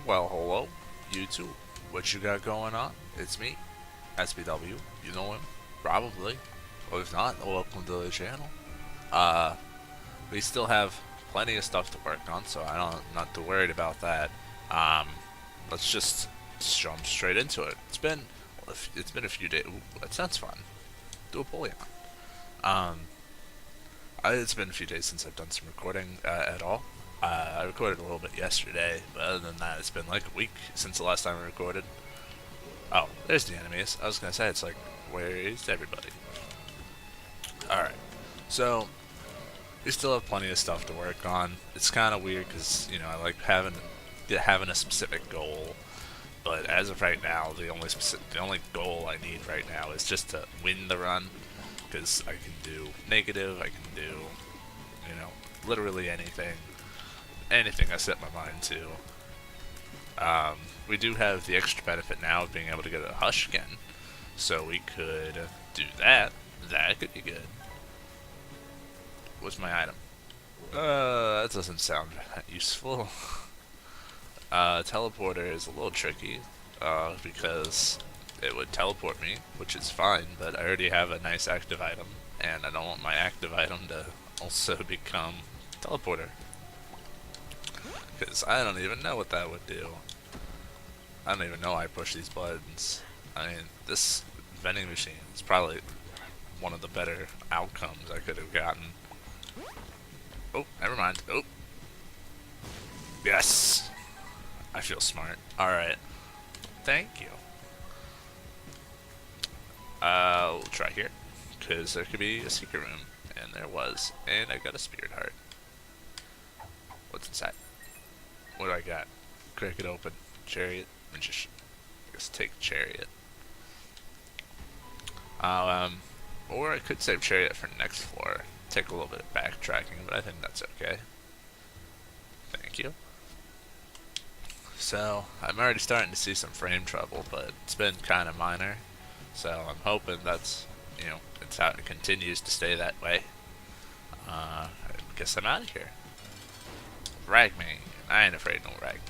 Well, hello, YouTube. What you got going on? It's me, SBW. You know him, probably. Or if not, welcome to the channel. Uh, we still have plenty of stuff to work on, so not too worried about that. Um, let's just jump straight into it. It's been a few days. Ooh, that sounds fun. Do a bullion. Um, it's been a few days since I've done some recording at all. I recorded a little bit yesterday, but other than that, it's been like a week since the last time I recorded. Oh, there's the enemies. I was gonna say, it's like, where is everybody? Alright, so, we still have plenty of stuff to work on. It's kind of weird because, you know, I like having a specific goal, but as of right now, the only goal I need right now is just to win the run, because I can do negative, I can do, you know, literally anything I set my mind to. We do have the extra benefit now of being able to get a hush again, so we could do that. That could be good. What's my item? That doesn't sound useful. Teleporter is a little tricky, because it would teleport me, which is fine, but I already have a nice active item, and I don't want my active item to also become teleporter. Because I don't even know what that would do. I don't even know I push these buttons. I mean, this vending machine is probably one of the better outcomes I could have gotten. Oh, never mind. Oh. Yes! I feel smart. Alright. Thank you. We'll try here. Because there could be a secret room. And there was. And I got a spirit heart. What's inside? What do I got? Crack it open. Chariot. And just take chariot. Or I could save chariot for next floor. Take a little bit of backtracking, but I think that's okay. Thank you. So, I'm already starting to see some frame trouble, but it's been kind of minor. So, I'm hoping that's, you know, it's how it continues to stay that way. I guess I'm out of here. Ragman. I ain't afraid no Ragman.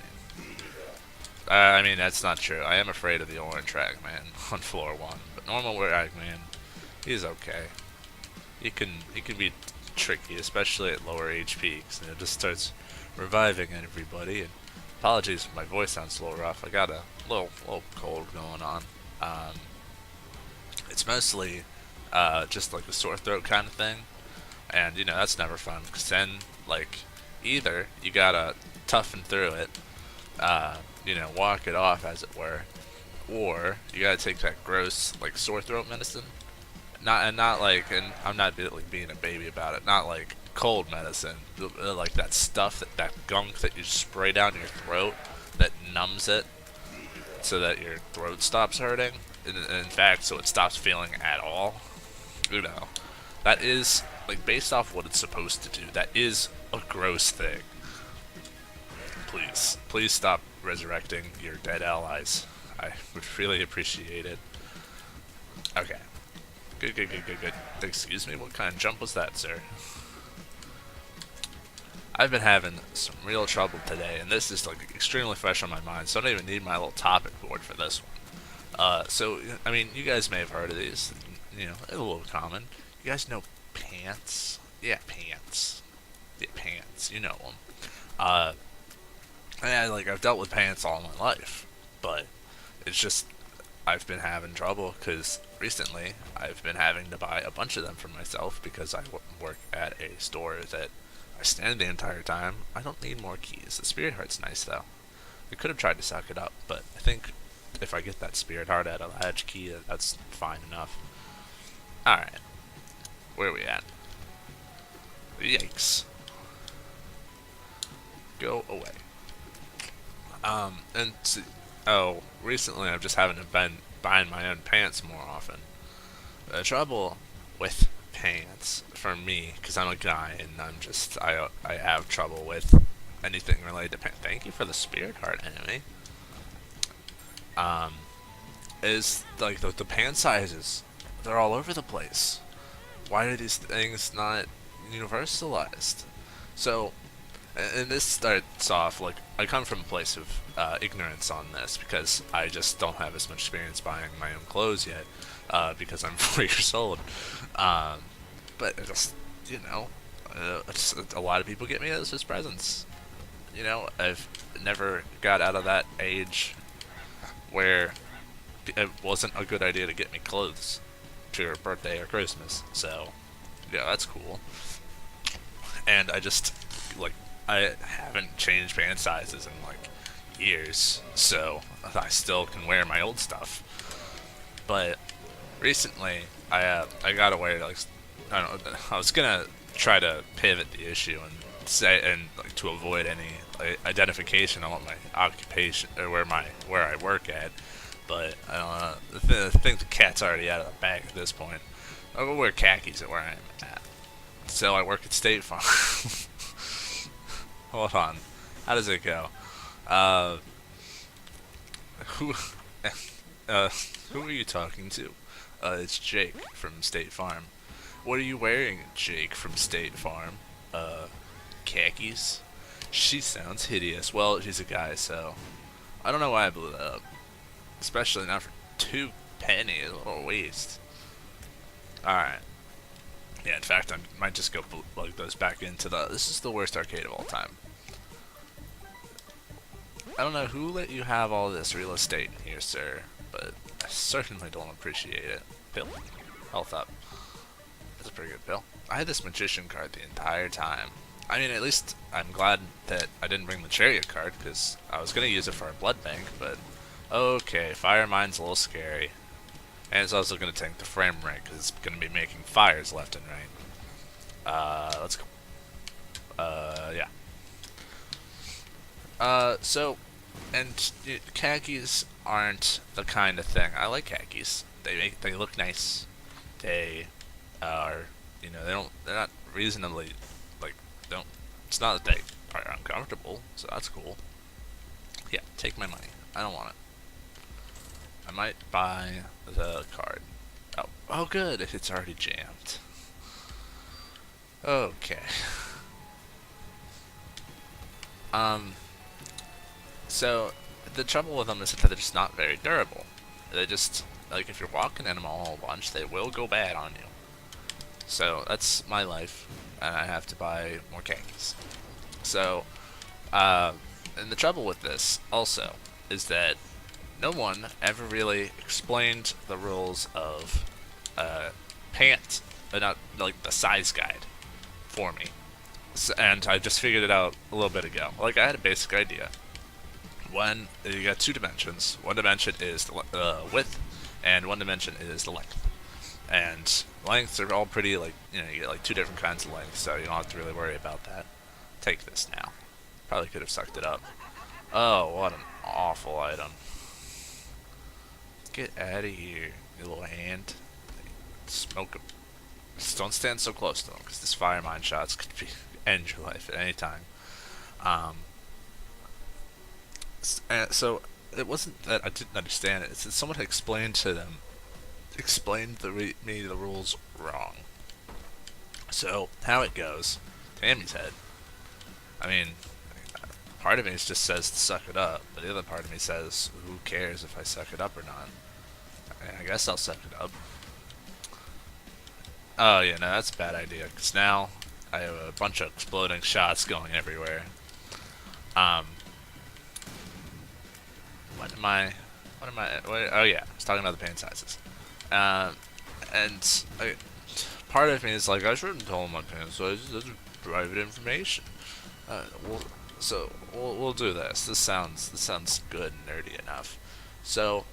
I mean, that's not true. I am afraid of the orange Ragman on floor 1, but normal Ragman, he's okay. He can be tricky, especially at lower HP, because it just starts reviving everybody. And apologies if my voice sounds a little rough. I got a little cold going on. It's mostly just like a sore throat kind of thing, and you know that's never fun. Because then, like, either you gotta toughen through it, you know, walk it off as it were, or you gotta take that gross like sore throat medicine. Not like, and I'm not like being a baby about it. Not like cold medicine, like that stuff, that gunk that you spray down your throat that numbs it, so that your throat stops hurting. In fact, so it stops feeling at all. You know, that is like based off what it's supposed to do. That is a gross thing. Please stop resurrecting your dead allies. I would really appreciate it. Okay. Good. Excuse me, what kind of jump was that, sir? I've been having some real trouble today, and this is like extremely fresh on my mind, so I don't even need my little topic board for this one. So, I mean, you guys may have heard of these. You know, it's a little common. You guys know pants? Yeah, pants. Yeah, pants. You know them. I've dealt with pants all my life, but it's just I've been having trouble because recently I've been having to buy a bunch of them for myself because I work at a store that I stand the entire time. I don't need more keys. The spirit heart's nice though. I could have tried to suck it up, but I think if I get that spirit heart at a latch key, that's fine enough. Alright. Where are we at? Yikes. Go away. Recently I'm just having to buying my own pants more often. The trouble with pants, for me, because I'm a guy and I have trouble with anything related to pants. Thank you for the spirit heart, enemy. Is like the pant sizes, they're all over the place. Why are these things not universalized? So And this starts off like I come from a place of ignorance on this because I just don't have as much experience buying my own clothes yet because I'm 4 years old. Um, but it just you know, a lot of people get me this as presents. You know, I've never got out of that age where it wasn't a good idea to get me clothes for your birthday or Christmas. So yeah, that's cool. And I just like I haven't changed pant sizes in like years, so I still can wear my old stuff. But recently, I got away like I don't know. I was gonna try to pivot the issue and say and like to avoid any like, identification on what my occupation or where I work at. But I don't know. I think the cat's already out of the bag at this point. I'll go wear khakis at where I'm at. So I work at State Farm. Hold on. How does it go? Uh, who, uh, who are you talking to? It's Jake from State Farm. What are you wearing, Jake from State Farm? Khakis? She sounds hideous. Well, she's a guy, so I don't know why I blew that up. Especially not for 2 pennies. A little waste. Alright. Yeah, in fact, I might just go plug those back into the... This is the worst arcade of all time. I don't know who let you have all this real estate here, sir, but I certainly don't appreciate it. Pill. Health up. That's a pretty good pill. I had this magician card the entire time. I mean, at least I'm glad that I didn't bring the chariot card, because I was going to use it for a blood bank, but... Okay, fire mine's a little scary. And it's also going to tank the frame rate, because it's going to be making fires left and right. Let's go. Yeah. And khakis aren't the kind of thing. I like khakis. They look nice. They are, they're not reasonably, it's not that they are uncomfortable, so that's cool. Yeah, take my money. I don't want it. I might buy the card. Oh good, it's already jammed. Okay. So, the trouble with them is that they're just not very durable. They just, like, if you're walking in them a whole bunch, they will go bad on you. So, that's my life, and I have to buy more khakis. So, and the trouble with this, also, is that no one ever really explained the rules of, pant, not, like, the size guide for me. So, and I just figured it out a little bit ago. Like, I had a basic idea. When you got 2 dimensions, one dimension is the width, and one dimension is the length. And lengths are all pretty, like, you get like 2 different kinds of lengths, so you don't have to really worry about that. Take this now. Probably could have sucked it up. Oh, what an awful item. Get out of here, you little hand. Smoke him. Just don't stand so close to him, because this fire mine shots could end your life at any time. So it wasn't that I didn't understand it. It's that someone had explained me the rules wrong. So how it goes, Tammy's head. I mean, part of me just says to suck it up, but the other part of me says, who cares if I suck it up or not? I guess I'll suck it up. Oh yeah, no, that's a bad idea, because now I have a bunch of exploding shots going everywhere. Oh yeah, I was talking about the paint sizes. Part of me is like, I shouldn't tell them my paint sizes, that's private information. We'll do this. This sounds good and nerdy enough. So,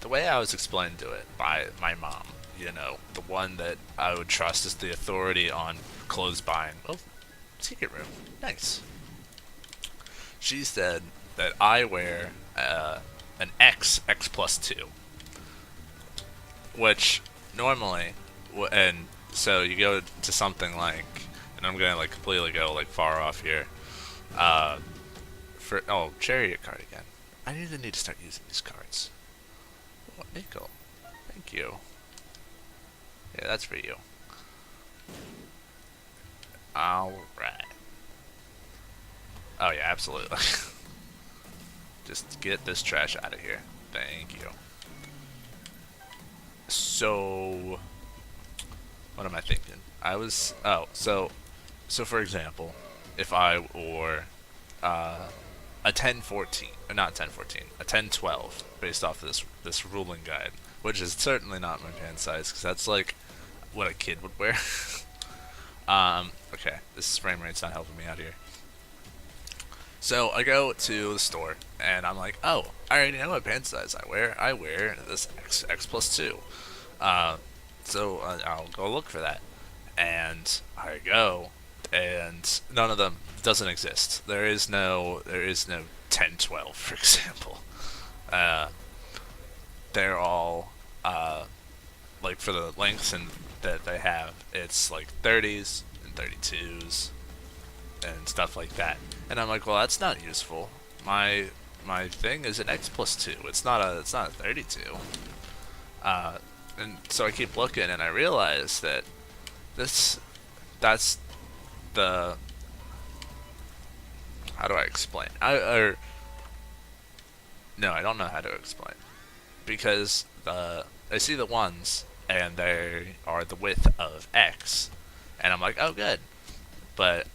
the way I was explained to it by my mom, the one that I would trust as the authority on clothes buying. Oh, secret room. Nice. She said that I wear an X plus 2, which normally, and so you go to something like, and I'm gonna like completely go like far off here. Chariot card again. I really need to start using these cards. Oh, nickel. Thank you. Yeah, that's for you. Alright. Oh yeah, absolutely. Just get this trash out of here. Thank you. So, what am I thinking? So for example, if I wore a 1014, or not 1014, a 1012, based off of this ruling guide, which is certainly not my pant size, because that's like what a kid would wear. Okay, this frame rate's not helping me out here. So I go to the store and I'm like, oh, I already know what pant size I wear. I wear this X plus two. Uh, so I'll go look for that, and I go, and none of them doesn't exist. There is no 1012, for example. Uh, they're all like for the lengths and that they have, it's like 30s and 32s and stuff like that. And I'm like, well, that's not useful. My thing is an X plus two. It's not a 32. And so I keep looking, and I realize that this that's the how do I explain? No, I don't know how to explain, because I see the ones and they are the width of X, and I'm like, oh good, but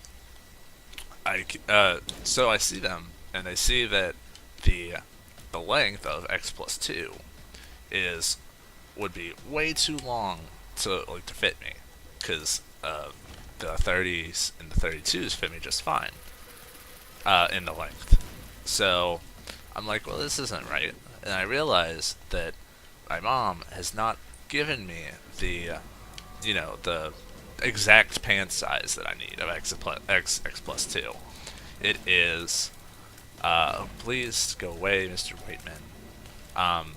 so I see them and I see that the the length of X plus two is would be way too long to fit me, because the 30s and the 32s fit me just fine in the length. So I'm like, well, this isn't right, and I realize that my mom has not given me the exact pant size that I need of X plus two. It is please go away, Mr. Whiteman. Um,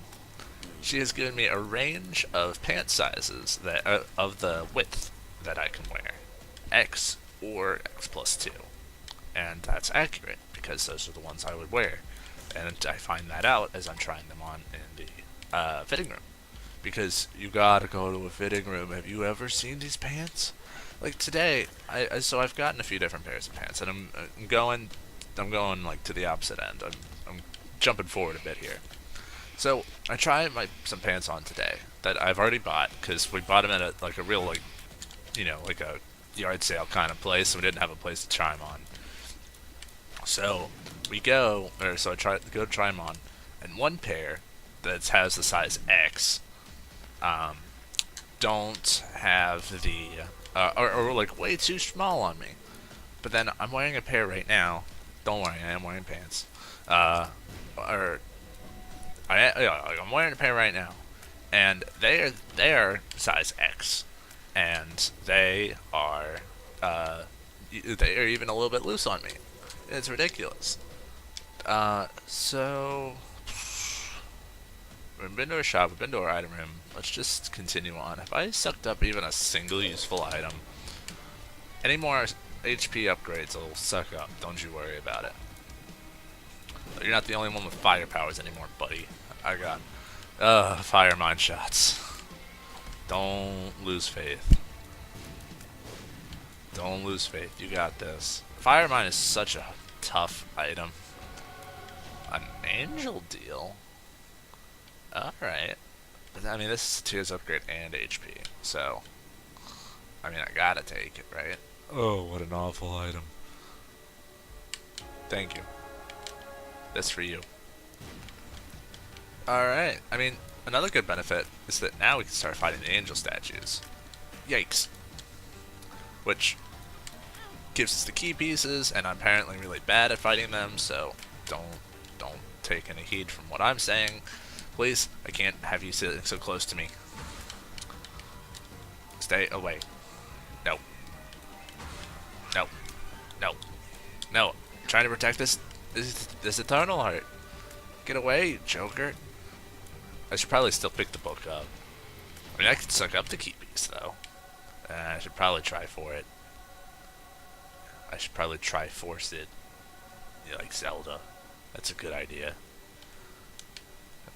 she has given me a range of pant sizes that of the width that I can wear, X or X plus two, and that's accurate because those are the ones I would wear, and I find that out as I'm trying them on in the fitting room, because you gotta go to a fitting room. Have you ever seen these pants? Like today, so I've gotten a few different pairs of pants, and I'm going like to the opposite end. I'm jumping forward a bit here. So I tried some pants on today that I've already bought, because we bought them at a real like a yard sale kind of place, so we didn't have a place to try them on. So so I go to try them on, and one pair that has the size X don't have the or like way too small on me. But then I'm wearing a pair right now. Don't worry, I am wearing pants. Or I'm wearing a pair right now, and they are size X, and they are even a little bit loose on me. It's ridiculous. So we've been to a shop, we've been to our item room. Let's just continue on. Have I sucked up even a single useful item? Any more HP upgrades will suck up. Don't you worry about it. You're not the only one with fire powers anymore, buddy. I got fire mine shots. Don't lose faith. Don't lose faith. You got this. Fire mine is such a tough item. An angel deal. Alright. I mean, this is tears upgrade and HP, so I mean, I gotta take it, right? Oh, what an awful item. Thank you. That's for you. Alright, I mean, another good benefit is that now we can start fighting the angel statues. Yikes. Which gives us the key pieces, and I'm apparently really bad at fighting them, so don't take any heed from what I'm saying. Please, I can't have you sitting so close to me. Stay away. No. No. No. No. I'm trying to protect this eternal heart. Get away, you joker. I should probably still pick the book up. I mean, I could suck up the key piece, though. I should probably try for it. I should probably try force it. Like Zelda. That's a good idea.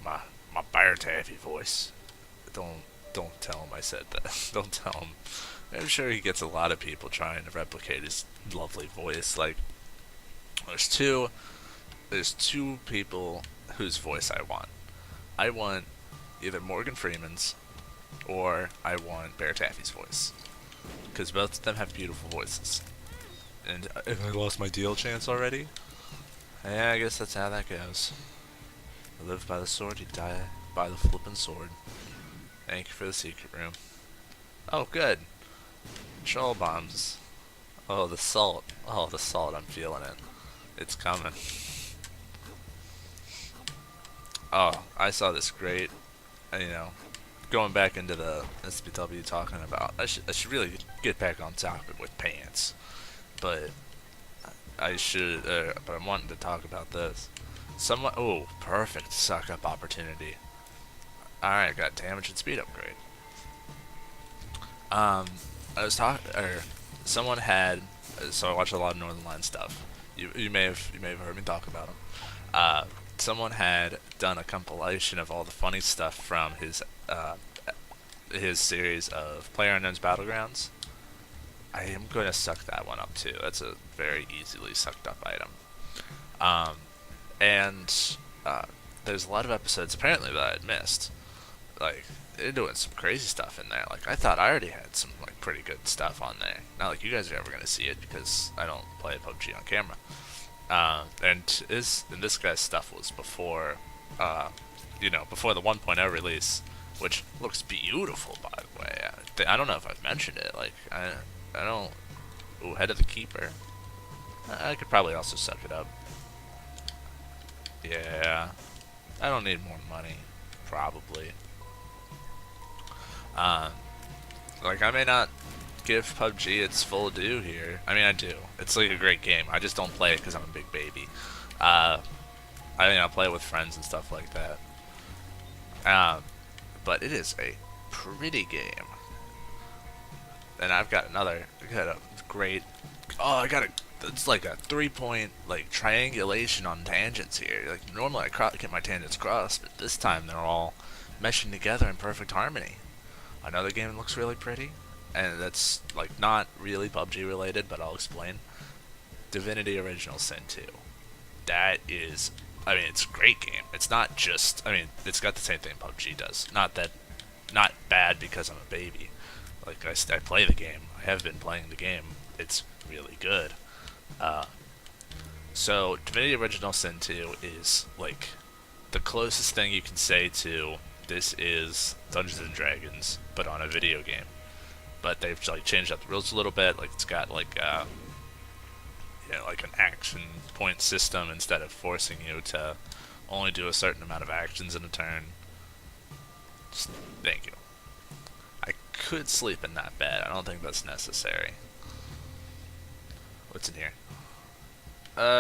My Bear Taffy voice. Don't tell him I said that. Don't tell him. I'm sure he gets a lot of people trying to replicate his lovely voice. Like, There's two. There's two people whose voice I want. I want either Morgan Freeman's or I want Bear Taffy's voice, because both of them have beautiful voices. And if I lost my deal chance already, yeah, I guess that's how that goes. You live by the sword, you die by the flippin' sword. Thank you for the secret room. Oh, good. Troll bombs. Oh, the salt. Oh, the salt. I'm feeling it. It's coming. Oh, I saw this great. Going back into the SPW talking about. I should really get back on topic with pants, but I should. But I'm wanting to talk about this. Someone. Oh, perfect suck up opportunity. All right, got damage and speed upgrade. I was talking, or someone had. So I watch a lot of Northern Line stuff. You may have heard me talk about them. Someone had done a compilation of all the funny stuff from his series of PlayerUnknown's Battlegrounds. I am going to suck that one up too. That's a very easily sucked up item. And there's a lot of episodes apparently that I had missed. Like, they're doing some crazy stuff in there. Like, I thought I already had some like pretty good stuff on there. Not like you guys are ever going to see it because I don't play PUBG on camera. And this guy's stuff was before, before the 1.0 release, which looks beautiful, by the way. I don't know if I've mentioned it. Like, I don't. Ooh, Head of the Keeper. I could probably also suck it up. Yeah, I don't need more money, probably. Like, I may not give PUBG its full due here. I mean, I do. It's like a great game. I just don't play it because I'm a big baby. I play it with friends and stuff like that. But it is a pretty game. And I've got a great. Oh, it's like a 3-point like triangulation on tangents here. Like normally I get my tangents crossed, but this time they're all meshing together in perfect harmony. Another game that looks really pretty, and that's like not really PUBG related, but I'll explain. Divinity Original Sin 2. That is, it's a great game. It's not just, it's got the same thing PUBG does. Not bad because I'm a baby. Like, I play the game. I have been playing the game. It's really good. So, Divinity Original Sin 2 is, like, the closest thing you can say to this is Dungeons & Dragons, but on a video game. But they've, like, changed up the rules a little bit. Like, it's got, like, like an action point system instead of forcing you to only do a certain amount of actions in a turn. Thank you. I could sleep in that bed. I don't think that's necessary. What's in here?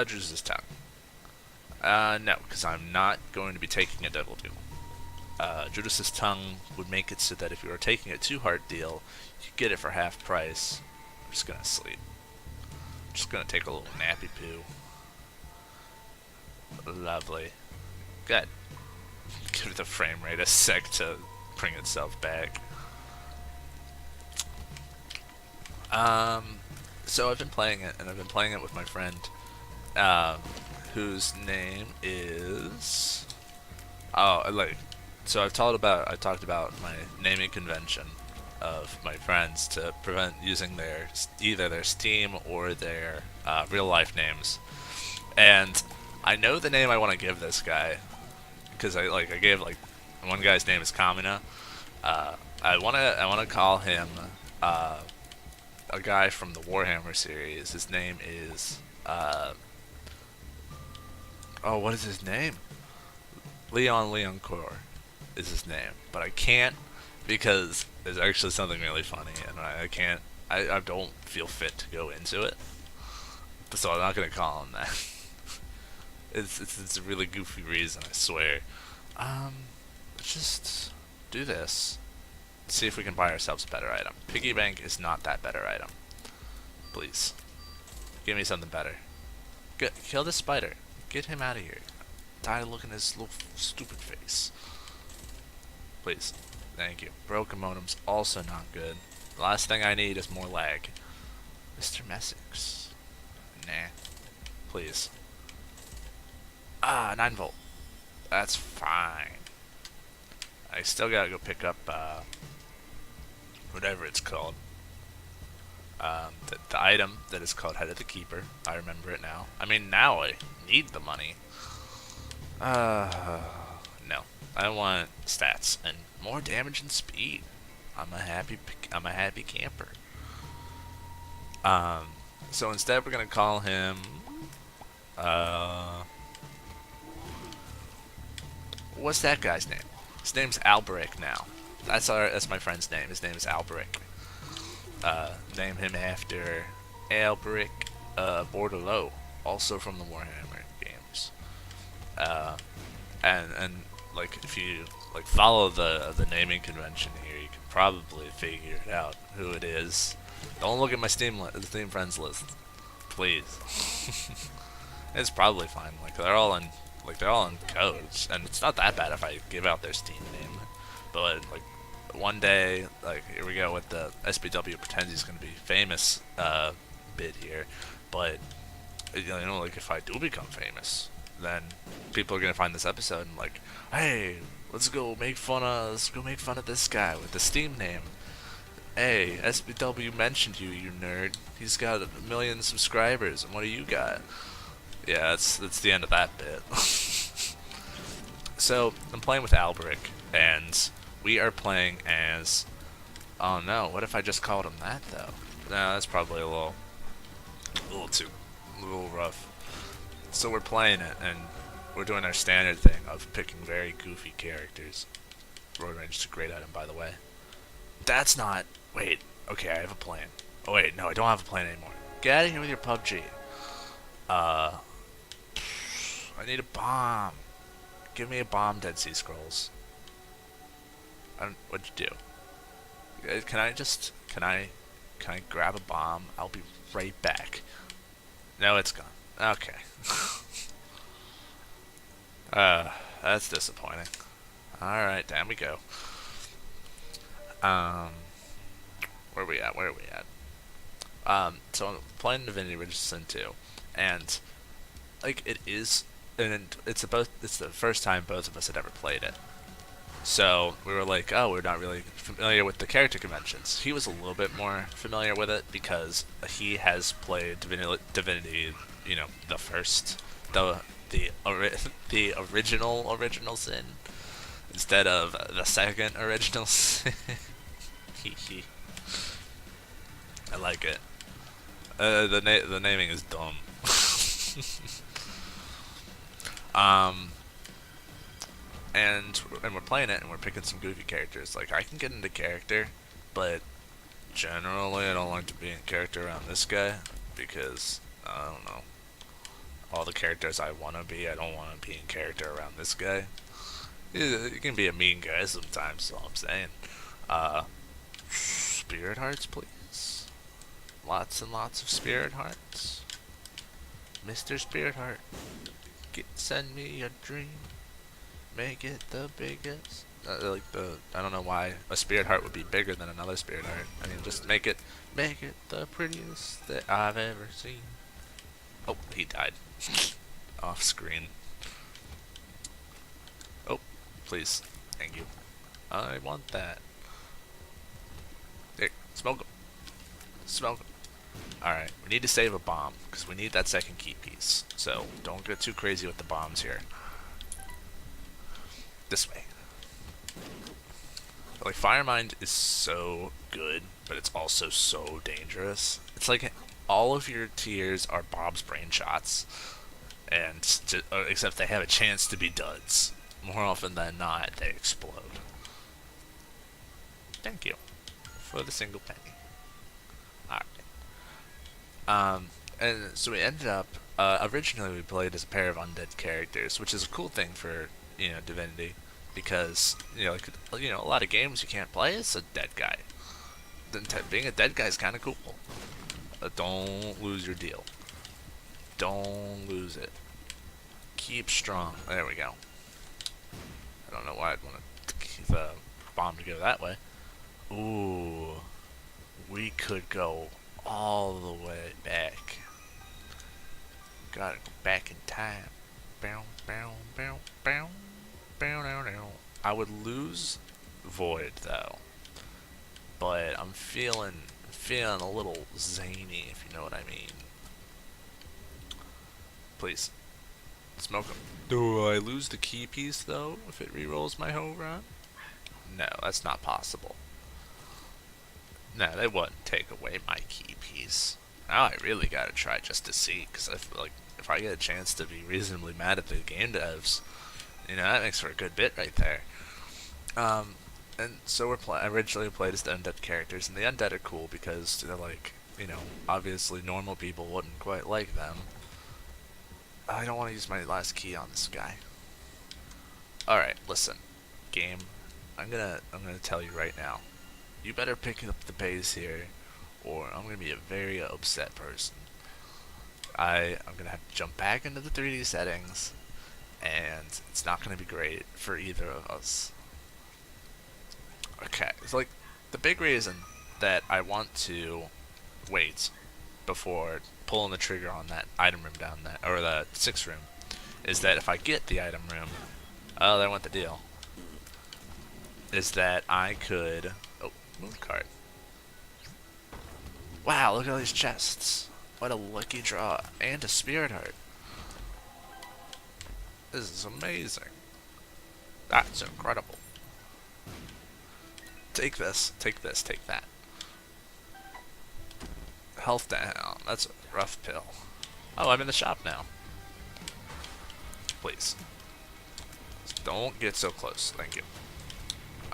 Juice's tongue. No, because I'm not going to be taking a double deal. Judas's tongue would make it so that if you were taking a 2-heart deal, you get it for half price. I'm just gonna sleep. I'm just gonna take a little nappy poo. Lovely. Good. Give the frame rate a sec to bring itself back. So I've been playing it, and I've been playing it with my friend, whose name is... So I've talked about my naming convention of my friends to prevent using either their Steam or their real life names. And I know the name I want to give this guy, because I gave one guy's name is Kamina. I wanna call him a guy from the Warhammer series. His name is what is his name? Leon Kor is his name, but I can't because there's actually something really funny, and I don't feel fit to go into it, so I'm not gonna call him that. It's a really goofy reason, I swear. Let's just do this. See if we can buy ourselves a better item. Piggy bank is not that better item. Please, give me something better. Kill this spider. Get him out of here. Tired of looking at his little stupid face. Please. Thank you. Broken modem's also not good. The last thing I need is more lag. Mr. Messick. Nah. Please. Ah, 9 volt. That's fine. I still gotta go pick up whatever it's called. The item that is called Head of the Keeper. I remember it now. I mean, now I need the money. No. I want stats and more damage and speed. I'm a happy camper. So instead we're gonna call him what's that guy's name? His name's Alberic now. That's my friend's name. His name is Alberic. Name him after Alberic Bordelot, also from the Warhammer games. And like if you like follow the naming convention here, you can probably figure it out who it is. Don't look at my Steam friends list, please. It's probably fine. Like they're all in codes, and it's not that bad if I give out their Steam name. But like one day, like here we go with the SPW pretends he's gonna be famous bit here, but you know, like if I do become famous, then people are gonna find this episode and like, hey, let's go make fun of this guy with the Steam name. Hey, SPW mentioned you, you nerd. He's got 1 million subscribers, and what do you got? Yeah, that's the end of that bit. So I'm playing with Alberic, and we are playing as. Oh no! What if I just called him that though? No, that's probably a little rough. So we're playing it, and we're doing our standard thing of picking very goofy characters. Road Range is a great item, by the way. That's not. Wait. Okay, I have a plan. Oh wait, no, I don't have a plan anymore. Get out of here with your PUBG. I need a bomb. Give me a bomb, Dead Sea Scrolls. What'd you do? Can I grab a bomb? I'll be right back. No, it's gone. Okay. That's disappointing. Alright, down we go. Where are we at? So I'm playing Divinity Original Sin 2, and like it is, and it's the first time both of us had ever played it. So we were like, oh, we're not really familiar with the character conventions. He was a little bit more familiar with it because he has played Divinity, you know, the original Sin instead of the second original Sin. I like it. The naming is dumb. And we're playing it, and we're picking some goofy characters. Like I can get into character, but generally I don't like to be in character around this guy because I don't know. All the characters I want to be, I don't want to be in character around this guy. He can be a mean guy sometimes. That's all I'm saying. Spirit hearts, please. Lots and lots of spirit hearts. Mr. Spirit Heart, send me a dream. Make it the biggest. I don't know why a spirit heart would be bigger than another spirit heart. I mean, just make it the prettiest that I've ever seen. Oh, he died. Off screen. Oh, please. Thank you. I want that. There, smoke him. Smoke him. Alright, we need to save a bomb, because we need that second key piece. So, don't get too crazy with the bombs here. This way. Like, Firemind is so good, but it's also so dangerous. It's like all of your tiers are Bob's brain shots, and except they have a chance to be duds. More often than not, they explode. Thank you for the single penny. Alright. And so we ended up, originally we played as a pair of undead characters, which is a cool thing for, you know, Divinity, because, you know, like, you know, a lot of games you can't play as a dead guy. Being a dead guy is kind of cool. Don't lose your deal. Don't lose it. Keep strong. There we go. I don't know why I'd want the bomb to go that way. Ooh. We could go all the way back. Gotta go back in time. Bow, bow, bow, bow, bow, bow, bow. I would lose Void though, but I'm feeling a little zany, if you know what I mean. Please, smoke him. Do I lose the key piece though if it rerolls my whole run? No, that's not possible. No, they wouldn't take away my key piece. Now I really gotta try just to see, because if I get a chance to be reasonably mad at the game devs, you know, that makes for a good bit right there. And so I originally played as the undead characters, and the undead are cool because they're like, you know, obviously normal people wouldn't quite like them. I don't want to use my last key on this guy. Alright, listen, game, I'm gonna tell you right now. You better pick up the pace here, or I'm gonna be a very upset person. I'm gonna have to jump back into the 3D settings, and it's not gonna be great for either of us. Okay, it's like the big reason that I want to wait before pulling the trigger on that item room down there, or the 6 room, is that if I get the item room, oh, there went the deal, is that I could, oh, move card. Wow, look at all these chests. What a lucky draw. And a spirit heart. This is amazing. That's incredible. Take this, take this, take that. Health down. That's a rough pill. Oh, I'm in the shop now. Please. Don't get so close. Thank you.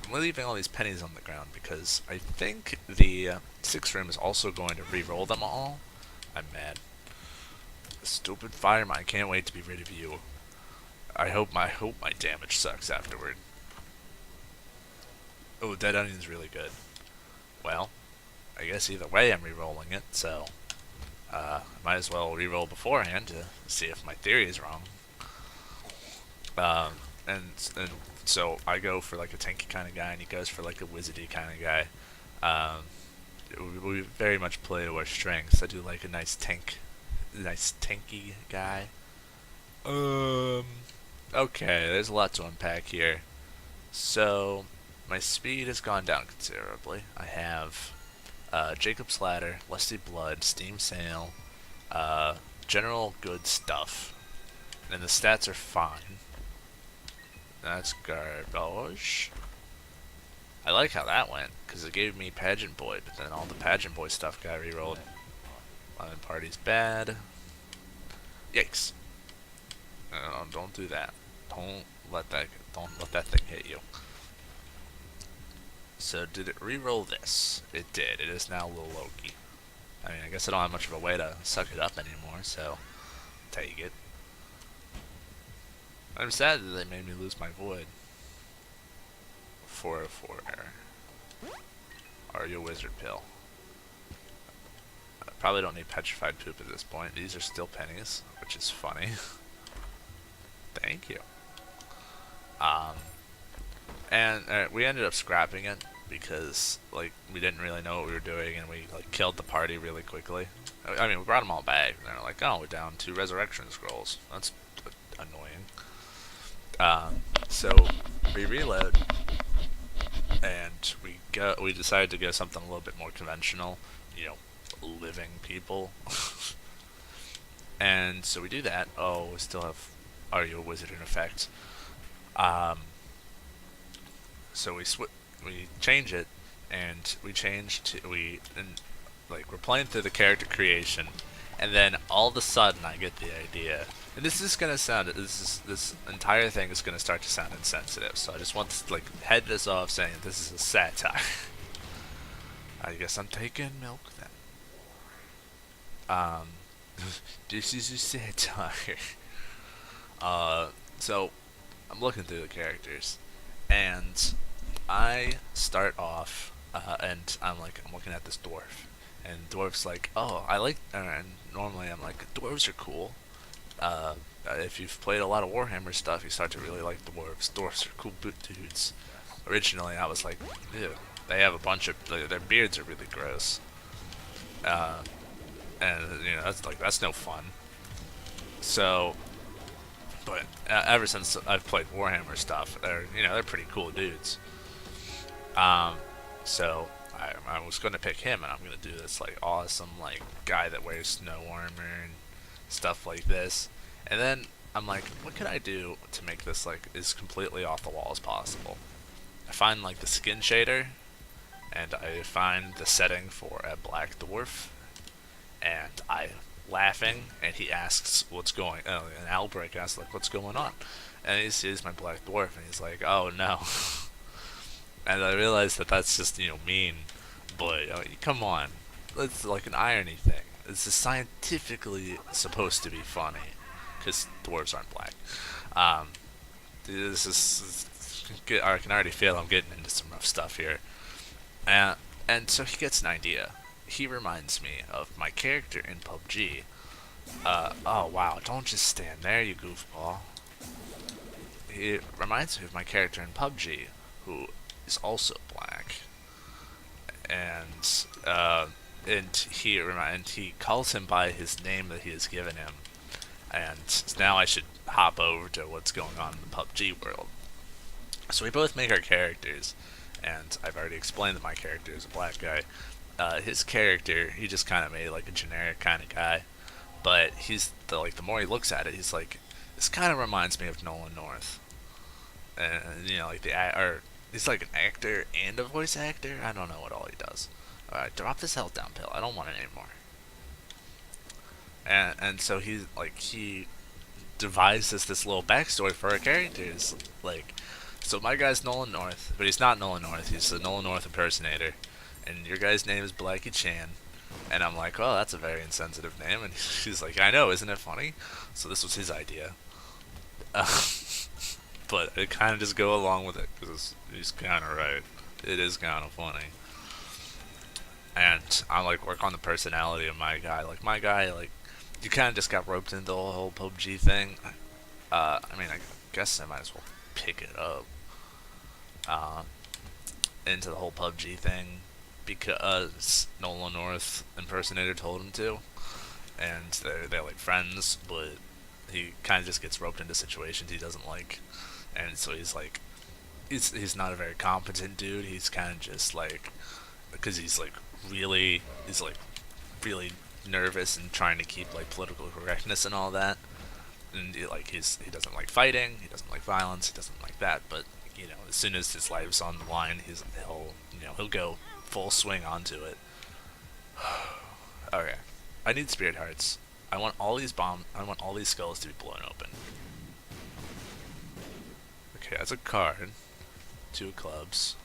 I'm leaving all these pennies on the ground because I think the 6 room is also going to re-roll them all. I'm mad. Stupid fireman, I can't wait to be rid of you. I hope my damage sucks afterward. Oh, Dead Onion's really good. Well, I guess either way I'm re-rolling it, so might as well re-roll beforehand to see if my theory is wrong. And so I go for like a tanky kind of guy, and he goes for like a wizardy kind of guy. We very much play to our strengths. I do like a nice tanky guy. Okay, there's a lot to unpack here. So my speed has gone down considerably. I have Jacob's Ladder, Lusty Blood, Steam Sail, general good stuff, and the stats are fine. That's garbage. I like how that went, because it gave me Pageant Boy, but then all the Pageant Boy stuff got rerolled. Lemon Party's bad. Yikes. No, don't do that. Don't let that thing hit you. So did it re-roll this? It did. It is now Lil Loki. I mean, I guess I don't have much of a way to suck it up anymore, so take it. I'm sad that they made me lose my void. 404 error. Are you a wizard pill? I probably don't need petrified poop at this point. These are still pennies, which is funny. Thank you. And we ended up scrapping it because like we didn't really know what we were doing, and we like killed the party really quickly. I mean, we brought them all back, and they're like, "Oh, we're down 2 resurrection scrolls." That's annoying. So we reload, and we decided to go something a little bit more conventional, you know, living people. And so we do that. Oh, we still have Are You a Wizard in effect. So we change it, and we're playing through the character creation, and then all of a sudden I get the idea. And this entire thing is gonna start to sound insensitive, so I just want to like head this off saying this is a satire. I guess I'm taking milk then. This is a satire. So I'm looking through the characters, and I start off, and I'm looking at this dwarf, and dwarf's like, oh, I like, and normally I'm like, dwarves are cool. If you've played a lot of Warhammer stuff, you start to really like dwarves. Dwarves are cool dudes. Originally, I was like, ew, they have a bunch of, their beards are really gross. And, you know, that's no fun. So, But ever since I've played Warhammer stuff, they're pretty cool dudes. Um, so I was gonna pick him, and I'm gonna do this like awesome like guy that wears snow armor and stuff like this. And then I'm like, what can I do to make this like as completely off the wall as possible? I find like the skin shader, and I find the setting for a black dwarf, and I laughing, and he asks what's going. Oh, and Albrecht asks like what's going on, and he sees my black dwarf, and he's like, oh no. And I realize that that's just mean, but come on, it's like an irony thing. This is scientifically supposed to be funny, because dwarves aren't black. Um, this is I can already feel I'm getting into some rough stuff here. And so he gets an idea. He reminds me of my character in PUBG. Oh wow, don't just stand there, you goofball. He reminds me of my character in PUBG, who is also black. And he calls him by his name that he has given him. And now I should hop over to what's going on in the PUBG world. So we both make our characters, and I've already explained that my character is a black guy. His character, he just kind of made like a generic kind of guy, but the more he looks at it, he's like, this kind of reminds me of Nolan North, and like he's like an actor and a voice actor. I don't know what all he does. Alright, drop this health down pill. I don't want it anymore. And so he devises this little backstory for our characters, like. So my guy's Nolan North, but he's not Nolan North. He's the Nolan North impersonator, and your guy's name is Blackie Chan. And I'm like, oh, that's a very insensitive name. And he's like, I know, isn't it funny? So this was his idea. But I kind of just go along with it because he's kind of right. It is kind of funny. And I like work on the personality of my guy. Like my guy, like you kind of just got roped into the whole PUBG thing. I mean, I guess I might as well pick it up. Into the whole PUBG thing because Nolan North impersonator told him to, and they're like friends, but he kind of just gets roped into situations he doesn't like, and so he's like, he's not a very competent dude. He's kind of just like, because he's like really nervous and trying to keep like political correctness and all that, and he doesn't like fighting, he doesn't like violence, he doesn't like that, but as soon as his life's on the line, he'll go full swing onto it. Okay, I need spirit hearts. I want all these skulls to be blown open. Okay, that's a card. 2 clubs.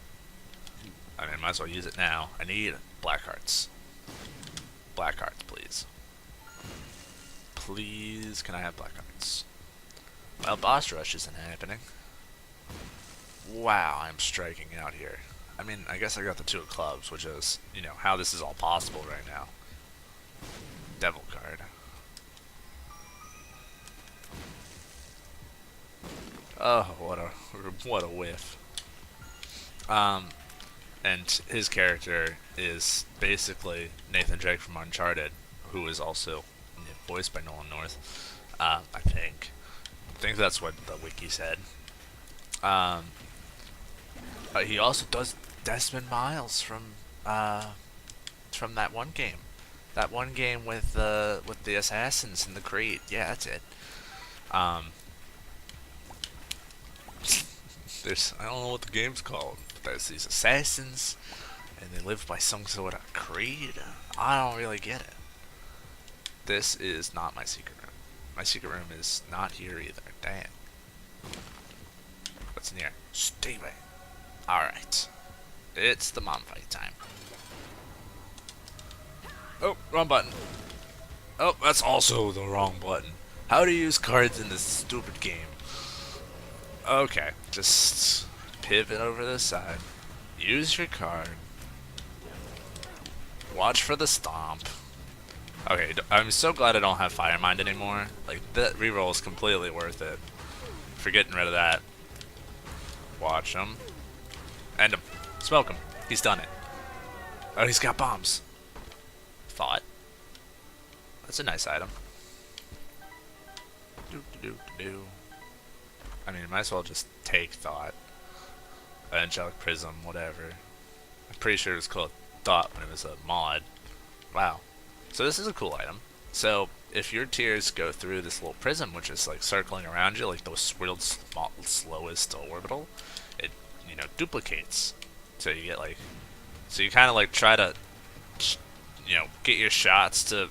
I mean, I might as well use it now. I need black hearts. Black hearts, please. Please, can I have black hearts? Well, boss rush isn't happening. Wow, I'm striking out here. I mean, I guess I got the 2 of clubs, which is, how this is all possible right now. Devil card. Oh, what a whiff. And his character is basically Nathan Drake from Uncharted, who is also voiced by Nolan North. I think that's what the wiki said. He also does Desmond Miles from that one game. That one game with the assassins in the crate. Yeah, that's it. I don't know what the game's called, but there's these assassins, and they live by some sort of creed. I don't really get it. This is not my secret room. My secret room is not here either. Damn. What's in here? Stay away. Alright. It's the mom fight time. Oh, wrong button. Oh, that's also the wrong button. How to use cards in this stupid game. Okay, just pivot over the side. Use your card. Watch for the stomp. Okay, I'm so glad I don't have Fire Mind anymore. Like, that reroll is completely worth it. For getting rid of that. Watch him. End him. Smoke him. He's done it. Oh, he's got bombs. Thought. That's a nice item. Do do do do. I mean, might as well just take Thought. Angelic Prism, whatever. I'm pretty sure it was called Thought when it was a mod. Wow. So this is a cool item. So if your tears go through this little prism, which is like circling around you, like the world's slowest orbital, it duplicates. So you get like, so you kind of like try to, get your shots to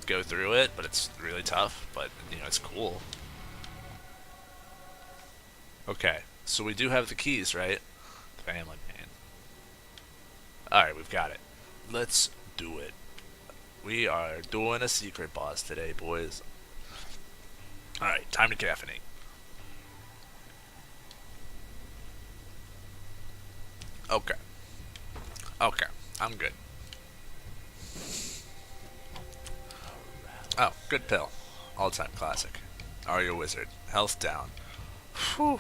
go through it, but it's really tough. But it's cool. Okay, so we do have the keys, right? The family man. All right, we've got it. Let's do it. We are doing a secret boss today, boys. Alright, time to caffeinate. Okay. Okay, I'm good. Oh, good pill. All-time classic. Are you a wizard? Health down. Whew.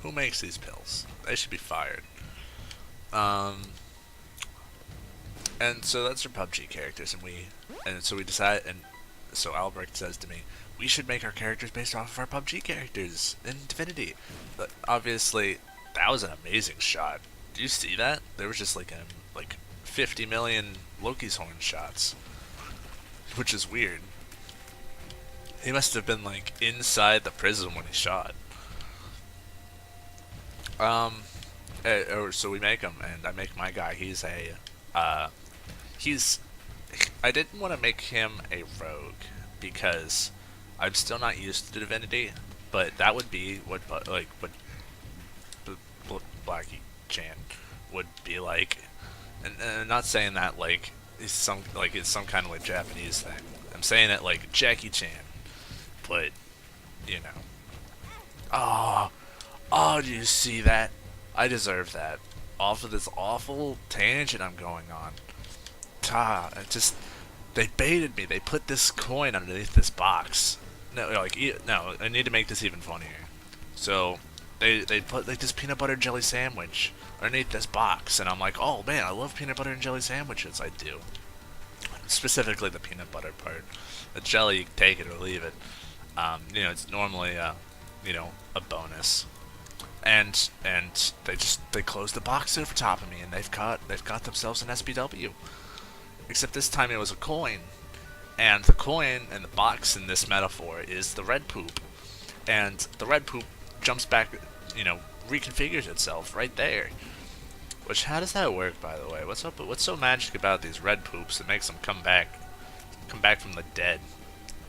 Who makes these pills? They should be fired. And so that's our PUBG characters, and so we decide, and so Albrecht says to me, we should make our characters based off of our PUBG characters in Divinity. But obviously, that was an amazing shot. Do you see that? There was just like 50 million Loki's horn shots, which is weird. He must have been like inside the prism when he shot. So we make him, and I make my guy. He's a I didn't want to make him a rogue because I'm still not used to Divinity, but that would be what Blackie Chan would be like, and I'm not saying that like it's some kind of like Japanese thing. I'm saying it like Jackie Chan, but oh, do you see that? I deserve that. Off of this awful tangent I'm going on. They baited me. They put this coin underneath this box. No, I need to make this even funnier. So they put like this peanut butter and jelly sandwich underneath this box, and I'm like, oh man, I love peanut butter and jelly sandwiches. I do. Specifically the peanut butter part. The jelly, you can take it or leave it. It's normally a bonus. And they closed the box over top of me, and they've got themselves an SPW. Except this time it was a coin, and the coin and the box in this metaphor is the red poop, and the red poop jumps back, reconfigures itself right there. Which, how does that work, by the way? What's up? What's so magic about these red poops that makes them come back from the dead?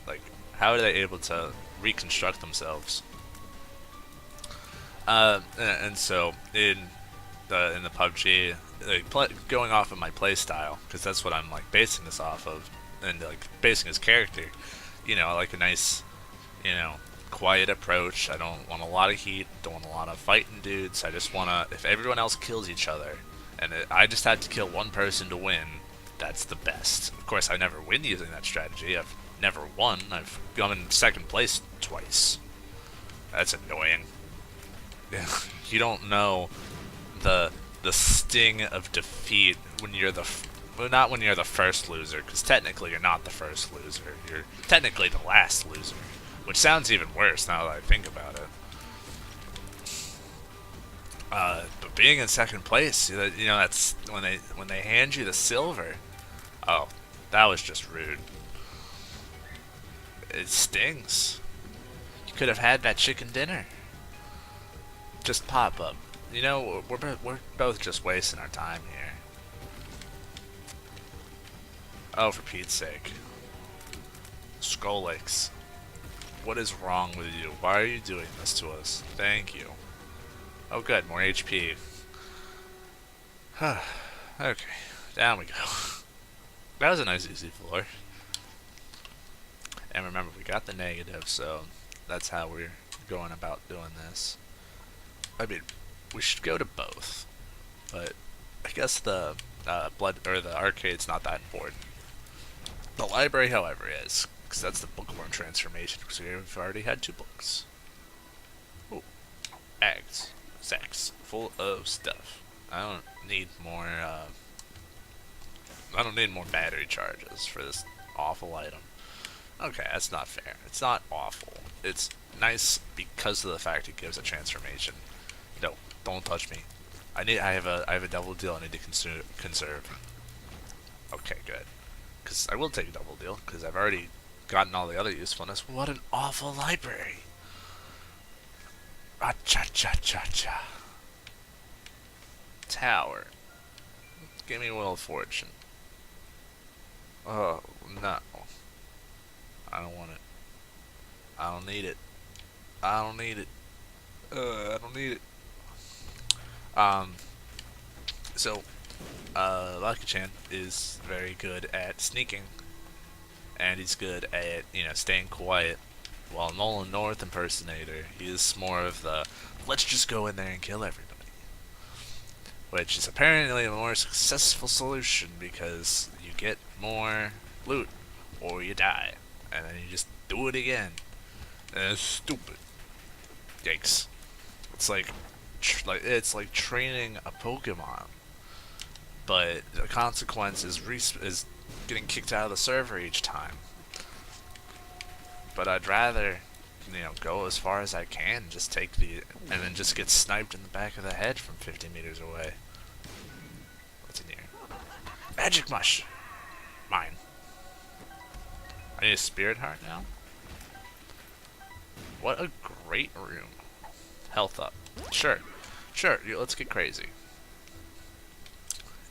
Like, how are they able to reconstruct themselves? And so in the PUBG, going off of my playstyle, because that's what I'm like basing this off of, and like basing his character, I like a nice, quiet approach. I don't want a lot of heat, don't want a lot of fighting dudes. I just wanna, if everyone else kills each other, and I just had to kill one person to win, that's the best. Of course, I never win using that strategy. I've never won. I've gone in second place twice. That's annoying. You don't know the sting of defeat when you're not when you're the first loser, because technically you're not the first loser. You're technically the last loser, which sounds even worse now that I think about it. But being in second place, that's when they hand you the silver. Oh, that was just rude. It stings. You could have had that chicken dinner. Just pop up. We're both just wasting our time here. Oh, for Pete's sake. Skolix. What is wrong with you? Why are you doing this to us? Thank you. Oh good, more HP. Okay, down we go. That was a nice easy floor. And remember, we got the negative, so that's how we're going about doing this. I mean, we should go to both, but I guess the the arcade's not that important. The library, however, is, because that's the bookworm transformation, because we've already had 2 books. Ooh, bags, sacks, full of stuff. I don't need more battery charges for this awful item. Okay, that's not fair. It's not awful. It's nice because of the fact it gives a transformation. No, don't touch me. I have a double deal I need to conserve. Okay, good. Because I will take a double deal, because I've already gotten all the other usefulness. What an awful library! Ah, cha cha cha cha. Tower. Give me Wheel of Fortune. Oh, no. I don't want it. I don't need it. I don't need it. I don't need it. Um, so, Lucky-chan is very good at sneaking, and he's good at, staying quiet. While Nolan North Impersonator, he is more of the, let's just go in there and kill everybody. Which is apparently a more successful solution because you get more loot, or you die, and then you just do it again. And it's stupid. Yikes. It's like training a Pokemon, but the consequence is getting kicked out of the server each time. But I'd rather, go as far as I can, just take and then just get sniped in the back of the head from 50 meters away. What's in here? Magic Mush! Mine. I need a Spirit Heart now? What a great room. Health up. Sure, let's get crazy.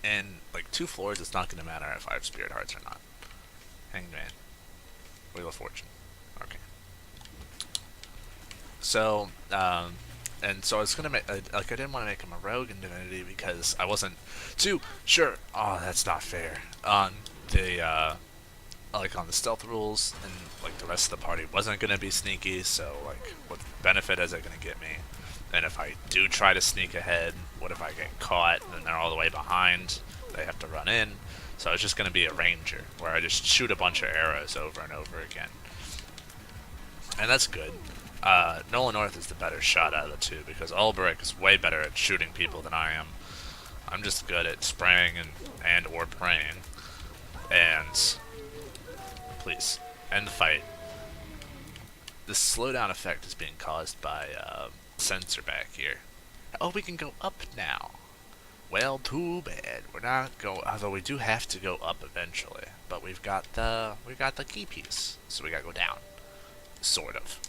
And, 2 floors, it's not going to matter if I have Spirit Hearts or not. Hangman. Wheel of Fortune. Okay. So, and so I was gonna make, I didn't want to make him a rogue in Divinity because I wasn't too sure. Oh, that's not fair. On the, on the stealth rules, and, the rest of the party wasn't gonna be sneaky, so, what benefit is it gonna get me? And if I do try to sneak ahead, what if I get caught, and then they're all the way behind, they have to run in? So it's just gonna be a ranger, where I just shoot a bunch of arrows over and over again. And that's good. Nolan North is the better shot out of the two, because Ulbrich is way better at shooting people than I am. I'm just good at spraying and or praying. And please, end the fight. The slowdown effect is being caused by sensor back here. Oh, we can go up now. Well, too bad. We're not going. Although we do have to go up eventually, but we've got the key piece, so we gotta go down. Sort of.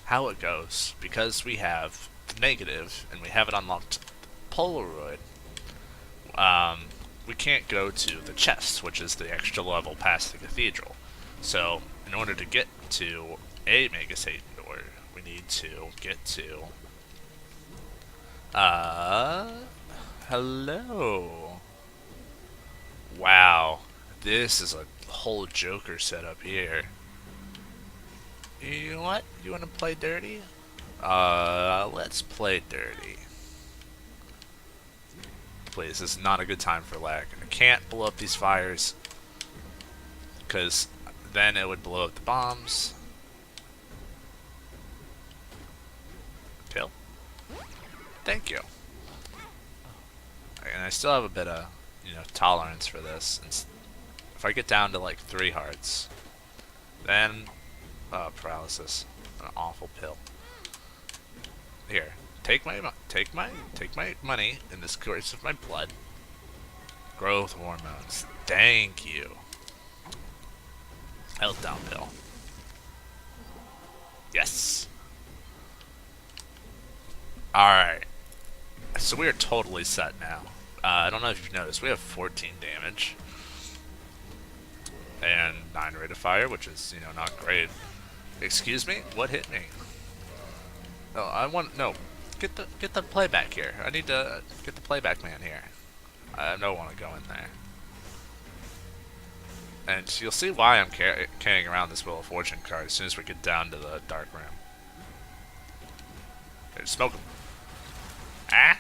How it goes, because we have the negative and we haven't unlocked Polaroid. We can't go to the chest, which is the extra level past the cathedral. So, in order to get to a Mega Satan door, we need to get to. Hello. Wow, this is a whole Joker setup here. You know what? You want to play dirty? Let's play dirty. Please, this is not a good time for lag. I can't blow up these fires, because then it would blow up the bombs. Kill. Thank you. And I still have a bit of, tolerance for this. If I get down to 3 hearts, then paralysis, an awful pill. Here, take my money in this course of my blood. Growth hormones. Thank you. Health down pill. Yes. Alright. So we are totally set now. I don't know if you've noticed, we have 14 damage. And 9 rate of fire, which is, not great. Excuse me? What hit me? Oh, no. Get the playback here. I need to get the playback man here. I don't want to go in there. And you'll see why I'm carrying around this Wheel of Fortune card as soon as we get down to the dark room. Here, smoke him. Ah!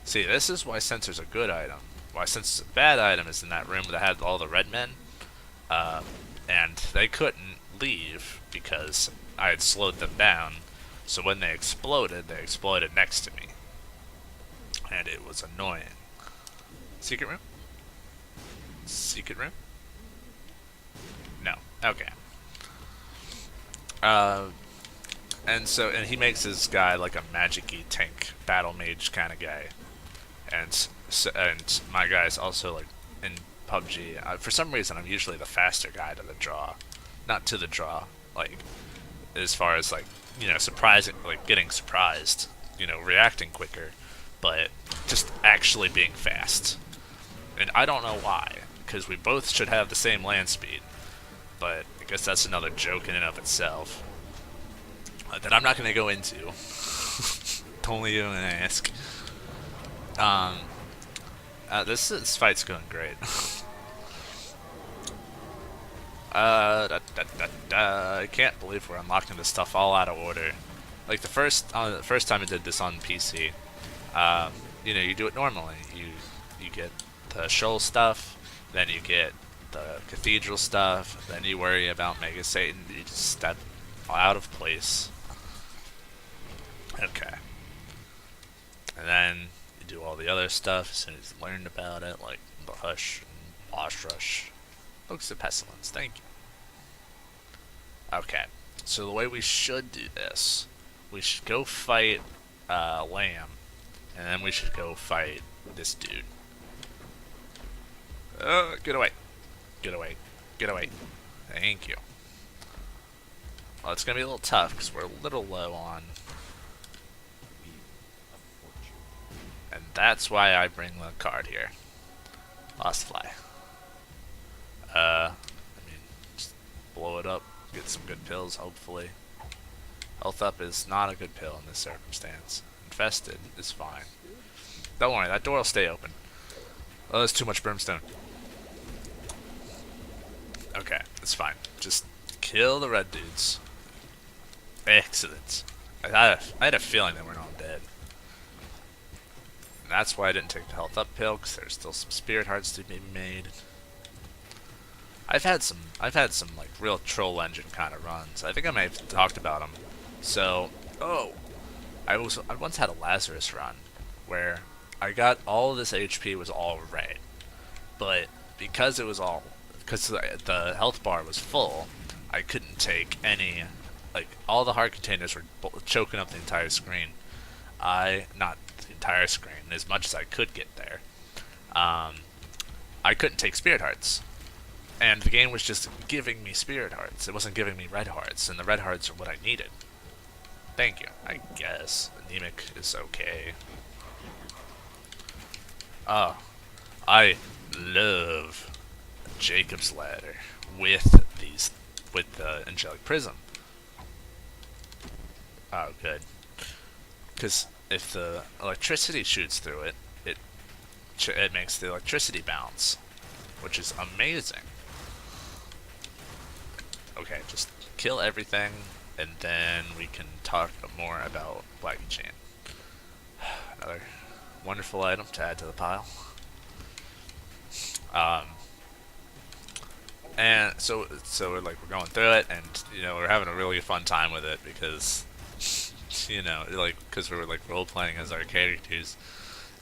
See, this is why Sensor's a good item. Why Sensor's a bad item is in that room that had all the red men. And they couldn't leave because I had slowed them down. So when they exploded next to me. And it was annoying. Secret room? Secret room? No. Okay. And he makes his guy like a magic-y tank battle mage kind of guy, and my guy's also like in PUBG. For some reason, I'm usually the faster guy to the draw, not to the draw, like as far as like surprising, like getting surprised, reacting quicker, but just actually being fast. And I don't know why, because we both should have the same land speed, but I guess that's another joke in and of itself that I'm not going to go into. Only you and ask. This fight's going great. I can't believe we're unlocking this stuff all out of order. Like the first time I did this on PC, you do it normally. You get the shoal stuff, then you get the cathedral stuff, then you worry about Mega Satan. You just step out of place. Okay. And then you do all the other stuff as soon as you learned about it, like the Hush and Boss Rush. Books of Pestilence, thank you. Okay, so the way we should do this, we should go fight Lamb, and then we should go fight this dude. Get away. Get away. Get away. Thank you. Well, it's going to be a little tough because we're a little low on. And that's why I bring the card here. Lost Fly. I mean, just blow it up, get some good pills, hopefully. Health up is not a good pill in this circumstance. Infested is fine. Don't worry, that door will stay open. Oh, there's too much brimstone. Okay, it's fine. Just kill the red dudes. Excellent. I had a feeling they weren't all dead. And that's why I didn't take the health up pill, because there's still some spirit hearts to be made. I've had some like real troll engine kind of runs. I think I may have talked about them. So, I once had a Lazarus run where I got all of this HP was all red, but because the health bar was full, I couldn't take any. Like all the heart containers were choking up the entire screen. Not the entire screen, as much as I could get there. I couldn't take spirit hearts. And the game was just giving me spirit hearts. It wasn't giving me red hearts, and the red hearts are what I needed. Thank you. I guess anemic is okay. Oh, I love Jacob's Ladder with the angelic prism. Oh, good. Because if the electricity shoots through it, it makes the electricity bounce, which is amazing. Okay, just kill everything, and then we can talk more about Blackie Chain. Another wonderful item to add to the pile. And so we're going through it, and we're having a really fun time with it because because we were role playing as our characters,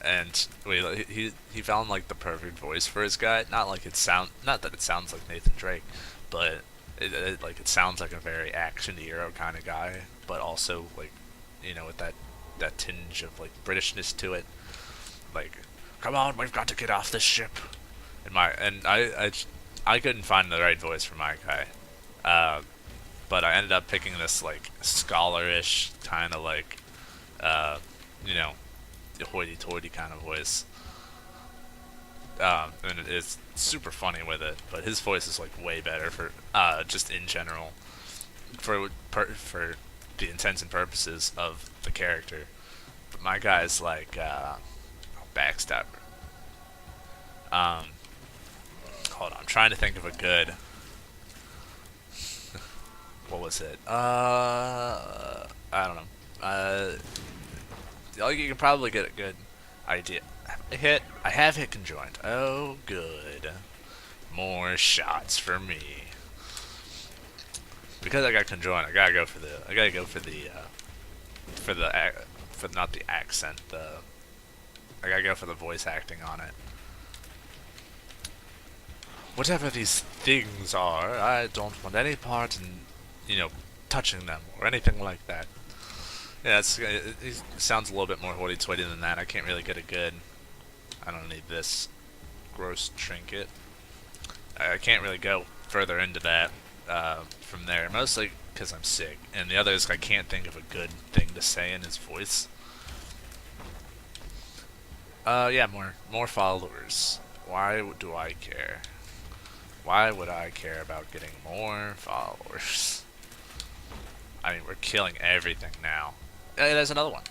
and he found the perfect voice for his guy. Not that it sounds like Nathan Drake, but it sounds like a very action hero kind of guy, but also with that tinge of Britishness to it. Come on, we've got to get off this ship. And I couldn't find the right voice for my guy, but I ended up picking this scholarish kind of hoity-toity kind of voice. And it's super funny with it, but his voice is way better for just in general for the intents and purposes of the character. But my guy's backstabber. Hold on, I'm trying to think of a good. What was it? I don't know. You can probably get a good idea. I have hit conjoined. Oh, good. More shots for me. Because I got conjoined, I gotta go for not the accent. I gotta go for the voice acting on it. Whatever these things are, I don't want any part in, touching them or anything like that. Yeah, it sounds a little bit more hoity-toity than that. I can't really get a good. I don't need this gross trinket. I can't really go further into that from there, mostly because I'm sick, and the other is I can't think of a good thing to say in his voice. Yeah, more followers. Why do I care? Why would I care about getting more followers? I mean, we're killing everything now. Hey, there's another one.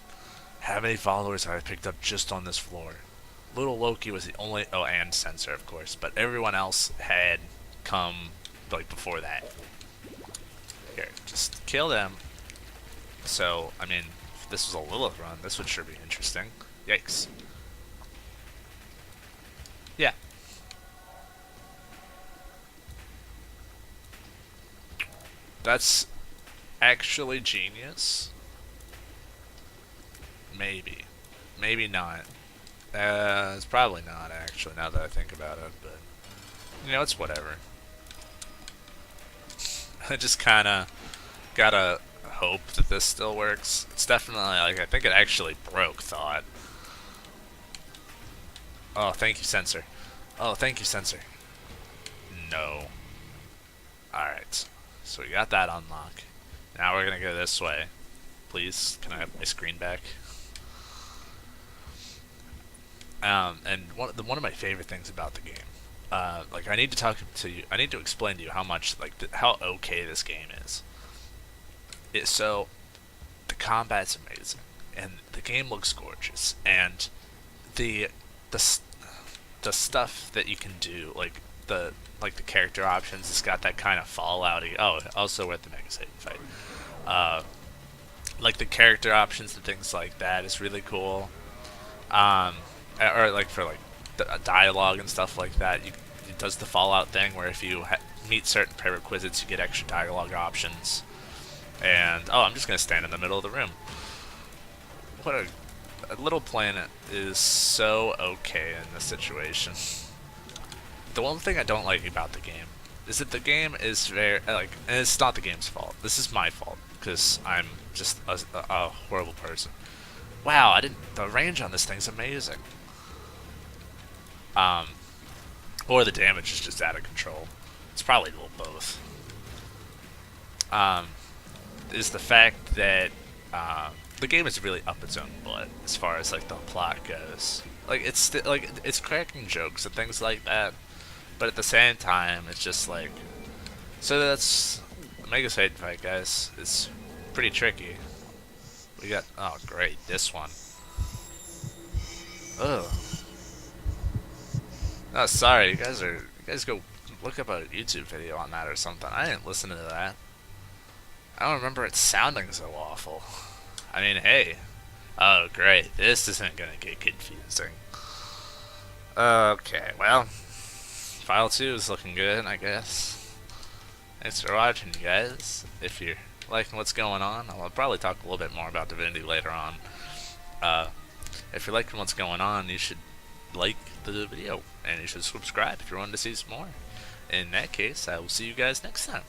How many followers have I picked up just on this floor? Little Loki was the only... Oh, and Censor, of course. But everyone else had come, like, before that. Here, just kill them. So, I mean, if this was a Lilith run, this would sure be interesting. Yikes. Yeah. That's actually genius. Maybe. Maybe not. It's probably not, actually, now that I think about it, but... You know, it's whatever. I just kinda gotta hope that this still works. It's definitely, like, I think it actually broke Thought. Oh, thank you, Censor. Oh, thank you, Censor. No. Alright. So we got that unlock. Now we're gonna go this way. Please, can I have my screen back? And one of my favorite things about the game, like I need to talk to you. I need to explain to you how much, like, how okay this game is. So, the combat's amazing, and the game looks gorgeous, and the stuff that you can do, like the character options, it's got that kind of Fallout-y. Oh, also we're at the Mega Satan fight. Like the character options and things like that is really cool. Or like for like dialogue and stuff like that, it does the Fallout thing where if you meet certain prerequisites, you get extra dialogue options. And oh, I'm just gonna stand in the middle of the room. What a little planet is so okay in this situation. The one thing I don't like about the game is that the game is very like, and it's not the game's fault. This is my fault because I'm just a horrible person. Wow, the range on this thing's amazing. Or the damage is just out of control. It's probably a little both. Is the fact that the game is really up its own butt as far as like the plot goes. Like it's cracking jokes and things like that, but at the same time, it's just like. So that's the Mega Satan fight, guys. It's pretty tricky. We got great, this one. Ugh. Oh, sorry, you guys go look up a YouTube video on that or something. I didn't listen to that. I don't remember it sounding so awful. I mean, hey. Oh, great. This isn't gonna get confusing. Okay, well. File 2 is looking good, I guess. Thanks for watching, you guys. If you're liking what's going on, I'll probably talk a little bit more about Divinity later on. If you're liking what's going on, you should like the video, and you should subscribe if you want to see some more. In that case, I will see you guys next time.